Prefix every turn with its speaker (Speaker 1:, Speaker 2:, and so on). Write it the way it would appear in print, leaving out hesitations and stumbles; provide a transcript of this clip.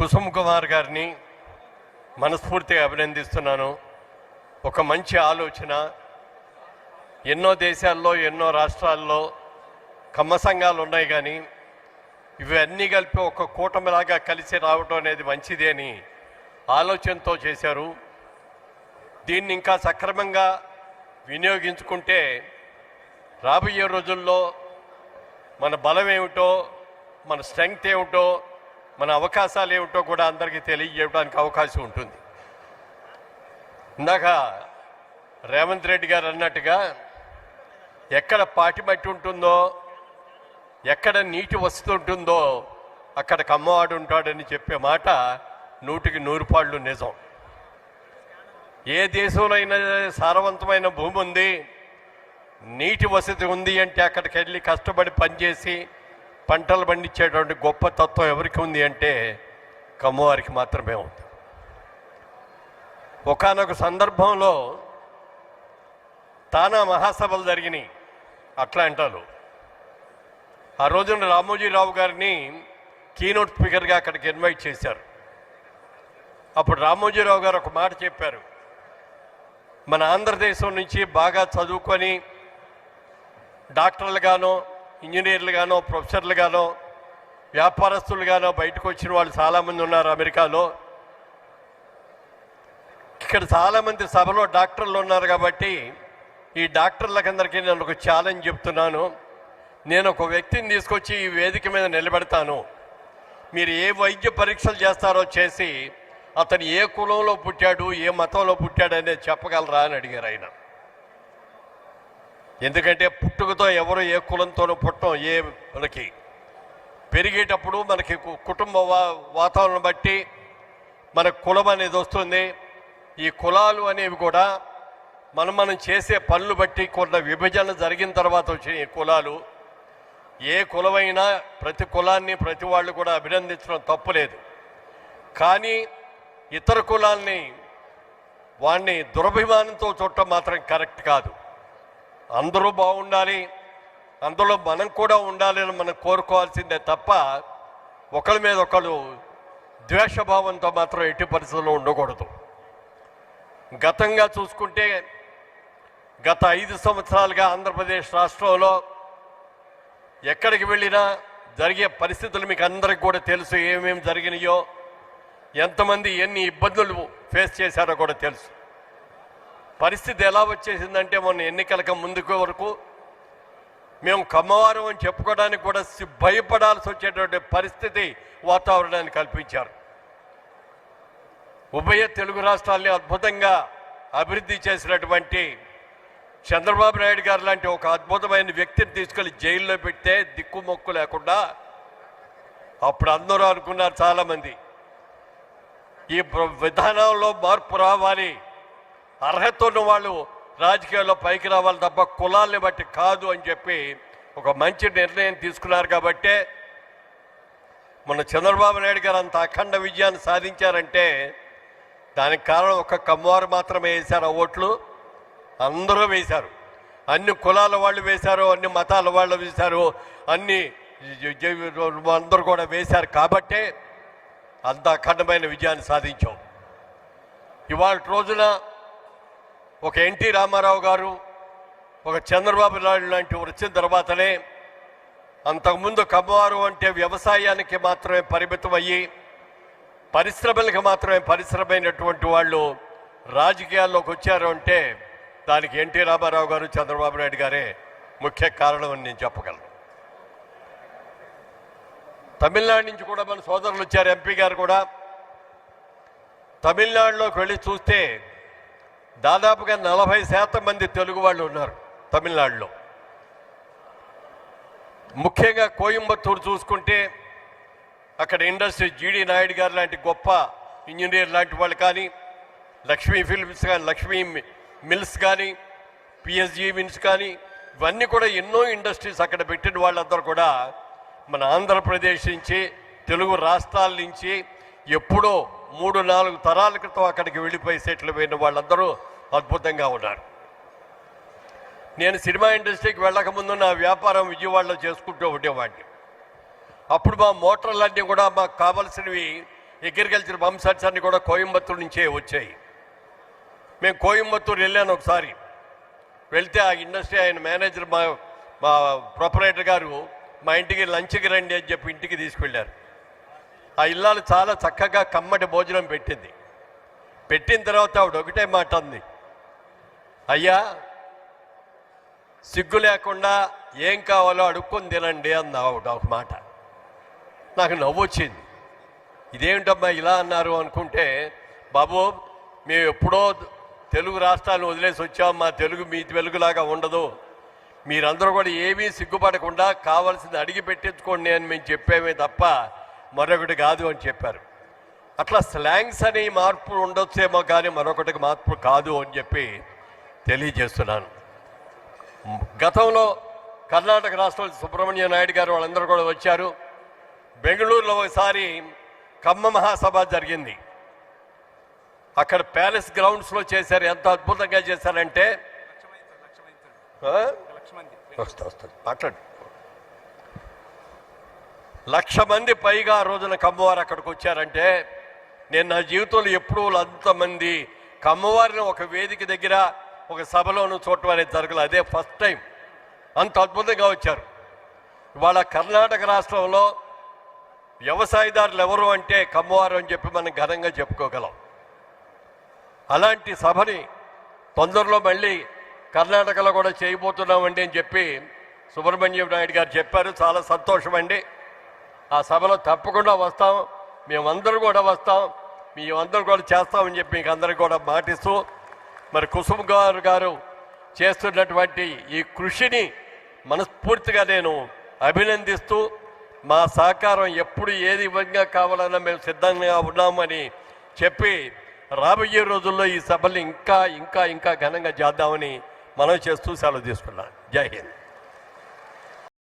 Speaker 1: కుసుమ్ కుమార్ గారిని మనస్ఫూర్తిగా అభినందిస్తున్నాను. ఒక మంచి ఆలోచన. ఎన్నో దేశాల్లో ఎన్నో రాష్ట్రాల్లో కమ్మ సంఘాలు ఉన్నాయి, కానీ ఇవన్నీ కలిపి ఒక కూటమిలాగా కలిసి రావడం అనేది మంచిది అని ఆలోచనతో చేశారు. దీన్ని ఇంకా సక్రమంగా వినియోగించుకుంటే రాబోయే రోజుల్లో మన బలం ఏమిటో, మన స్ట్రెంగ్త్ ఏమిటో, మన అవకాశాలు ఏమిటో కూడా అందరికీ తెలియజేయడానికి అవకాశం ఉంటుంది. ఇందాక రేవంత్ రెడ్డి గారు అన్నట్టుగా ఎక్కడ పాటి మట్టి ఉంటుందో, ఎక్కడ నీటి వస్తుంటుందో అక్కడ కమ్మవాడు ఉంటాడని చెప్పే మాట 100కి 100 నిజం. ఏ దేశంలో అయినా సారవంతమైన భూమి ఉంది, నీటి వసతి ఉంది అంటే అక్కడికి వెళ్ళి కష్టపడి పనిచేసి పంటలు పండించేటువంటి గొప్ప తత్వం ఎవరికి ఉంది అంటే కమ్మవారికి మాత్రమే ఉంది. ఒకానొక సందర్భంలో తానా మహాసభలు జరిగినాయి అట్లాంటాలో. ఆ రోజున రామోజీరావు గారిని కీనోట్ స్పీకర్గా అక్కడికి ఇన్వైట్ చేశారు. అప్పుడు రామోజీరావు గారు ఒక మాట చెప్పారు, మన ఆంధ్రదేశం నుంచి బాగా చదువుకొని డాక్టర్లుగానో, ఇంజనీర్లుగానో, ప్రొఫెసర్లుగానో, వ్యాపారస్తులుగానో బయటకు వచ్చిన వాళ్ళు చాలామంది ఉన్నారు అమెరికాలో. ఇక్కడ చాలామంది సభలో డాక్టర్లు ఉన్నారు కాబట్టి ఈ డాక్టర్లకందరికీ నేను ఒక ఛాలెంజ్ చెప్తున్నాను. నేను ఒక వ్యక్తిని తీసుకొచ్చి ఈ వేదిక మీద నిలబెడతాను. మీరు ఏ వైద్య పరీక్షలు చేస్తారో చేసి అతను ఏ కులంలో పుట్టాడు, ఏ మతంలో పుట్టాడు అనేది చెప్పగలరా అని అడిగారు ఆయన. ఎందుకంటే పుట్టుకతో ఎవరు ఏ కులంతోనూ పుట్టం. మనకి పెరిగేటప్పుడు మనకి కుటుంబ వాతావరణం బట్టి మనకు కులం అనేది వస్తుంది. ఈ కులాలు అనేవి కూడా మనం చేసే పనులు బట్టి కొంత విభజన జరిగిన తర్వాత వచ్చిన ఈ కులాలు. ఏ కులమైనా ప్రతి కులాన్ని ప్రతి వాళ్ళు కూడా అభినందించడం తప్పులేదు. కానీ ఇతర కులాల్ని వాడిని దురభిమానంతో చూడటం మాత్రం కరెక్ట్ కాదు. అందరూ బాగుండాలి, అందులో మనం కూడా ఉండాలి అని మనం కోరుకోవాల్సిందే తప్ప ఒకరి మీద ఒకరు ద్వేషభావంతో మాత్రం ఎట్టి పరిస్థితుల్లో ఉండకూడదు. గతంగా చూసుకుంటే గత 5 సంవత్సరాలుగా ఆంధ్రప్రదేశ్ రాష్ట్రంలో ఎక్కడికి వెళ్ళినా జరిగే పరిస్థితులు మీకు అందరికి కూడా తెలుసు. ఏమేమి జరిగినాయో, ఎంతమంది ఎన్ని ఇబ్బందులు ఫేస్ చేశారో కూడా తెలుసు. పరిస్థితి ఎలా వచ్చేసిందంటే మొన్న ఎన్నికలకు ముందుకు వరకు మేము కమ్మవారం అని చెప్పుకోవడానికి కూడా భయపడాల్సి వచ్చేటువంటి పరిస్థితి వాతావరణాన్ని కల్పించారు. ఉభయ తెలుగు రాష్ట్రాల్ని అద్భుతంగా అభివృద్ధి చేసినటువంటి చంద్రబాబు నాయుడు గారు లాంటి ఒక అద్భుతమైన వ్యక్తిని తీసుకెళ్లి జైల్లో పెడితే దిక్కుమొక్కు లేకుండా అప్పుడు అందరూ అనుకున్నారు చాలామంది, ఈ విధానంలో మార్పు రావాలి, అర్హత ఉన్న వాళ్ళు రాజకీయాల్లో పైకి రావాలి తప్ప కులాల్ని బట్టి కాదు అని చెప్పి ఒక మంచి నిర్ణయం తీసుకున్నారు. కాబట్టే మన చంద్రబాబు నాయుడు గారు అంత అఖండ విజయాన్ని సాధించారంటే దానికి కారణం ఒక కమ్మవారు మాత్రమే వేశారు. ఆ ఓట్లు అందరూ వేశారు. అన్ని కులాల వాళ్ళు వేశారు, అన్ని మతాల వాళ్ళు వేశారు, అన్ని అందరూ కూడా వేశారు. కాబట్టే అంత అఖండమైన విజయాన్ని సాధించాం. ఇవాళ రోజున ఒక ఎన్టీ రామారావు గారు, ఒక చంద్రబాబు నాయుడు లాంటి వచ్చిన తర్వాతనే అంతకుముందు కమ్మవారు అంటే వ్యవసాయానికి మాత్రమే పరిమితం అయ్యి పరిశ్రమలకు మాత్రమే పరిశ్రమైనటువంటి వాళ్ళు రాజకీయాల్లోకి వచ్చారు అంటే దానికి ఎన్టీ రామారావు గారు, చంద్రబాబు నాయుడు గారే ముఖ్య కారణం అని నేను చెప్పగలను. తమిళనాడు నుంచి కూడా మన సోదరులు వచ్చారు, ఎంపీ గారు కూడా. తమిళనాడులోకి వెళ్ళి చూస్తే దాదాపుగా 40% మంది తెలుగు వాళ్ళు ఉన్నారు తమిళనాడులో. ముఖ్యంగా కోయంబత్తూరు చూసుకుంటే అక్కడ ఇండస్ట్రీ జీడి నాయుడు గారు లాంటి గొప్ప ఇంజనీర్ లాంటి వాళ్ళు కానీ, లక్ష్మీ ఫిల్మ్స్ కానీ, లక్ష్మీ మిల్స్ కానీ, పిఎస్జీ మిల్స్ కానీ, ఇవన్నీ కూడా ఎన్నో ఇండస్ట్రీస్ అక్కడ పెట్టిన వాళ్ళందరూ కూడా మన ఆంధ్రప్రదేశ్ నుంచి, తెలుగు రాష్ట్రాల నుంచి ఎప్పుడో 3-4 తరాల క్రితం అక్కడికి వెళ్ళిపోయి సెటిల్ అయిన వాళ్ళందరూ అద్భుతంగా ఉన్నారు. నేను సినిమా ఇండస్ట్రీకి వెళ్ళకముందు నా వ్యాపారం విజయవాడలో చేసుకుంటూ ఉండేవాడిని. అప్పుడు మా మోటార్లన్నీ కూడా మాకు కావాల్సినవి అగ్రికల్చర్ పంప్ సెట్స్ అన్ని కూడా కోయంబత్తూరు నుంచే వచ్చాయి. మేము కోయంబత్తూరు వెళ్ళాను ఒకసారి. వెళ్తే ఆ ఇండస్ట్రీ ఆయన మేనేజర్ మా ప్రొపరేటర్ గారు మా ఇంటికి లంచ్కి రండి అని చెప్పి ఇంటికి తీసుకెళ్ళారు. ఆ ఇల్లాలు చాలా చక్కగా కమ్మటి భోజనం పెట్టింది. పెట్టిన తర్వాత ఆవిడ ఒకటే మాట అంది, అయ్యా సిగ్గు లేకుండా ఏం కావాలో అడుక్కొని తినండి అంది ఆవిడ ఒక మాట. నాకు నవ్వు వచ్చింది. ఇదేమిటమ్మా ఇలా అన్నారు అనుకుంటే, బాబు మేము ఎప్పుడో తెలుగు రాష్ట్రాలను వదిలేసి వచ్చాం, మా తెలుగు మీ తెలుగులాగా ఉండదు, మీరందరూ కూడా ఏమీ సిగ్గుపడకుండా కావాల్సింది అడిగి పెట్టించుకోండి అని మేము చెప్పేమే తప్ప మరొకటి కాదు అని చెప్పారు. అట్లా స్లాంగ్స్ అని మార్పు ఉండొచ్చేమో కానీ మరొకటికి మార్పు కాదు అని చెప్పి తెలియజేస్తున్నాను. గతంలో కర్ణాటక రాష్ట్రంలో సుబ్రహ్మణ్య నాయుడు గారు వాళ్ళందరూ కూడా వచ్చారు. బెంగళూరులో ఒకసారి కమ్మ మహాసభ జరిగింది. అక్కడ ప్యాలెస్ గ్రౌండ్స్లో చేశారు. ఎంత అద్భుతంగా చేశారంటే మాట్లాడు 1,00,000 మంది పైగా ఆ రోజున కమ్మవారు అక్కడికి వచ్చారంటే, నేను నా జీవితంలో ఎప్పుడూ అంతమంది కమ్మవారిని ఒక వేదిక దగ్గర ఒక సభలోనూ చూడటం అనేది జరగలేదు. అదే ఫస్ట్ టైం. అంత అద్భుతంగా వచ్చారు. ఇవాళ కర్ణాటక రాష్ట్రంలో వ్యవసాయదారులు ఎవరు అంటే కమ్మవారు అని చెప్పి మనం ఘనంగా చెప్పుకోగలం. అలాంటి సభని తొందరలో మళ్ళీ కర్ణాటకలో కూడా చేయబోతున్నామండి అని చెప్పి సుబ్రహ్మణ్యం నాయుడు గారు చెప్పారు. చాలా సంతోషం అండి. ఆ సభలో తప్పకుండా వస్తాం, మేమందరూ కూడా వస్తాం, మేమందరూ కూడా చేస్తామని చెప్పి మీకు అందరికీ కూడా మాటిస్తూ, మరి కుసుమ్ గారు చేస్తున్నటువంటి ఈ కృషిని మనస్ఫూర్తిగా నేను అభినందిస్తూ, మా సహకారం ఎప్పుడు ఏది విధంగా కావాలన్నా మేము సిద్ధంగా ఉన్నామని చెప్పి రాబోయే రోజుల్లో ఈ సభల్ని ఇంకా ఇంకా ఇంకా ఘనంగా చేద్దామని మనం చేస్తూ సెలవు తీసుకున్నాను. జై హింద్.